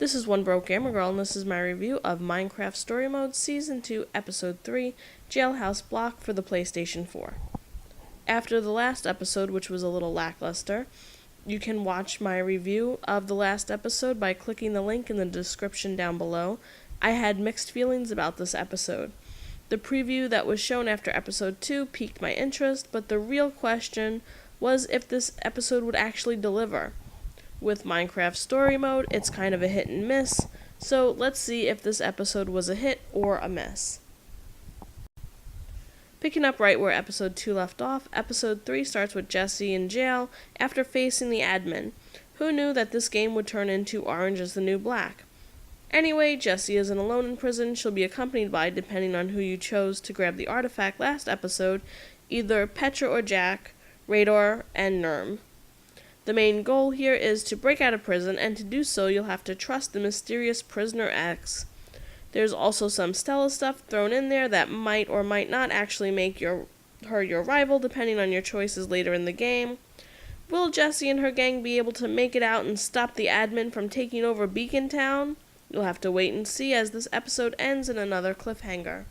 This is One Broke Gamer Girl, and this is my review of Minecraft Story Mode Season 2, Episode 3, Jailhouse Block for the PlayStation 4. After the last episode, which was a little lackluster, you can watch my review of the last episode by clicking the link in the description down below. I had mixed feelings about this episode. The preview that was shown after Episode 2 piqued my interest, but the real question was if this episode would actually deliver. With Minecraft Story Mode, it's kind of a hit and miss, so let's see if this episode was a hit or a miss. Picking up right where Episode 2 left off, Episode 3 starts with Jesse in jail after facing the admin. Who knew that this game would turn into Orange is the New Black? Anyway, Jesse isn't alone in prison. She'll be accompanied by, depending on who you chose to grab the artifact last episode, either Petra or Jack, Radar, and Nerm. The main goal here is to break out of prison, and to do so you'll have to trust the mysterious Prisoner X. There's also some Stella stuff thrown in there that might or might not actually make her your rival, depending on your choices later in the game. Will Jessie and her gang be able to make it out and stop the admin from taking over Beacon Town? You'll have to wait and see, as this episode ends in another cliffhanger.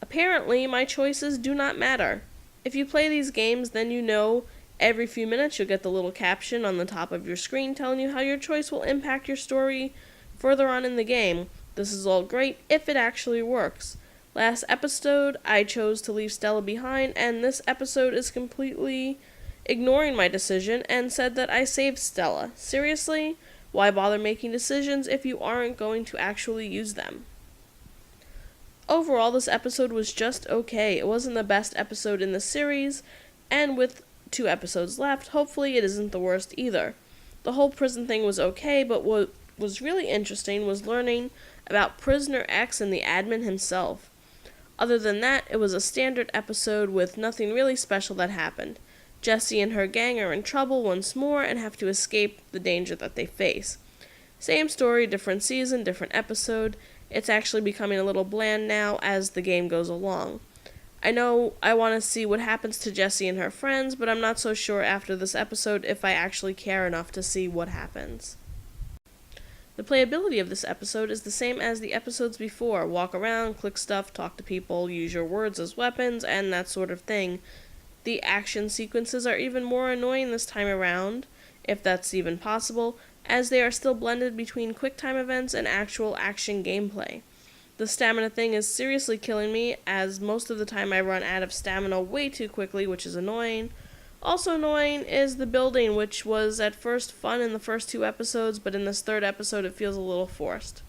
Apparently, my choices do not matter. If you play these games, then you know every few minutes you'll get the little caption on the top of your screen telling you how your choice will impact your story further on in the game. This is all great if it actually works. Last episode, I chose to leave Stella behind, and this episode is completely ignoring my decision and said that I saved Stella. Seriously? Why bother making decisions if you aren't going to actually use them? Overall, this episode was just okay. It wasn't the best episode in the series, and with 2 episodes left, hopefully it isn't the worst either. The whole prison thing was okay, but what was really interesting was learning about Prisoner X and the admin himself. Other than that, it was a standard episode with nothing really special that happened. Jessie and her gang are in trouble once more and have to escape the danger that they face. Same story, different season, different episode. It's actually becoming a little bland now as the game goes along. I know I want to see what happens to Jessie and her friends, but I'm not so sure after this episode if I actually care enough to see what happens. The playability of this episode is the same as the episodes before. Walk around, click stuff, talk to people, use your words as weapons, and that sort of thing. The action sequences are even more annoying this time around, if that's even possible, as they are still blended between QuickTime events and actual action gameplay. The stamina thing is seriously killing me, as most of the time I run out of stamina way too quickly, which is annoying. Also annoying is the building, which was at first fun in the first 2 episodes, but in this 3rd episode it feels a little forced.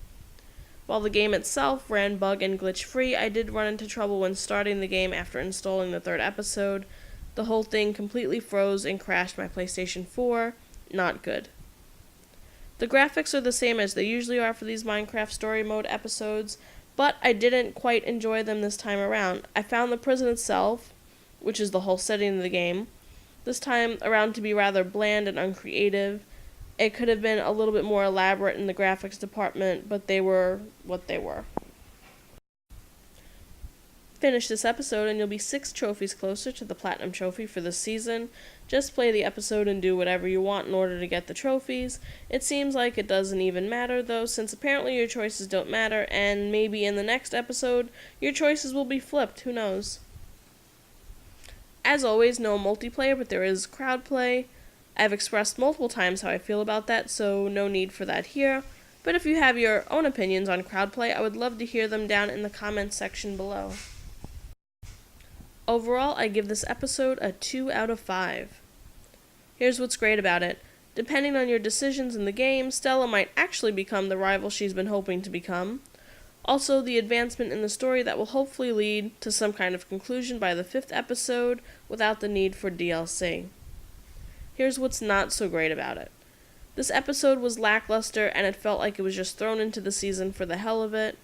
While the game itself ran bug and glitch free, I did run into trouble when starting the game after installing the 3rd episode. The whole thing completely froze and crashed my PlayStation 4. Not good. The graphics are the same as they usually are for these Minecraft Story Mode episodes, but I didn't quite enjoy them this time around. I found the prison itself, which is the whole setting of the game, this time around to be rather bland and uncreative. It could have been a little bit more elaborate in the graphics department, but they were what they were. Finish this episode and you'll be 6 trophies closer to the Platinum Trophy for this season. Just play the episode and do whatever you want in order to get the trophies. It seems like it doesn't even matter though, since apparently your choices don't matter, and maybe in the next episode your choices will be flipped, who knows. As always, no multiplayer, but there is crowd play. I've expressed multiple times how I feel about that, so no need for that here. But if you have your own opinions on crowd play, I would love to hear them down in the comments section below. Overall, I give this episode a 2 out of 5. Here's what's great about it. Depending on your decisions in the game, Stella might actually become the rival she's been hoping to become. Also, the advancement in the story that will hopefully lead to some kind of conclusion by the 5th episode without the need for DLC. Here's what's not so great about it. This episode was lackluster and it felt like it was just thrown into the season for the hell of it.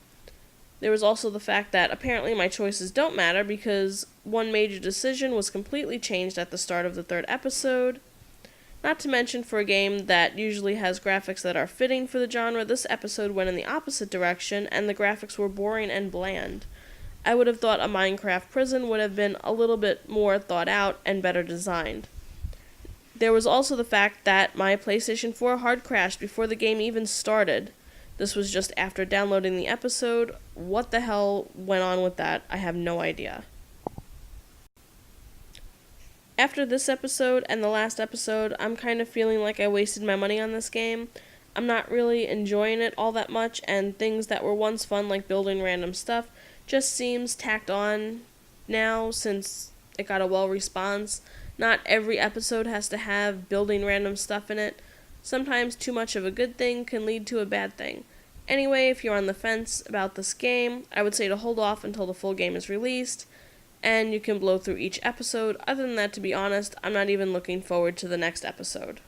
There was also the fact that apparently my choices don't matter because one major decision was completely changed at the start of the 3rd episode. Not to mention, for a game that usually has graphics that are fitting for the genre, this episode went in the opposite direction and the graphics were boring and bland. I would have thought a Minecraft prison would have been a little bit more thought out and better designed. There was also the fact that my PlayStation 4 hard crashed before the game even started. This was just after downloading the episode. What the hell went on with that? I have no idea. After this episode and the last episode, I'm kind of feeling like I wasted my money on this game. I'm not really enjoying it all that much, and things that were once fun, like building random stuff, just seems tacked on now since it got a well response. Not every episode has to have building random stuff in it. Sometimes too much of a good thing can lead to a bad thing. Anyway, if you're on the fence about this game, I would say to hold off until the full game is released, and you can blow through each episode. Other than that, to be honest, I'm not even looking forward to the next episode.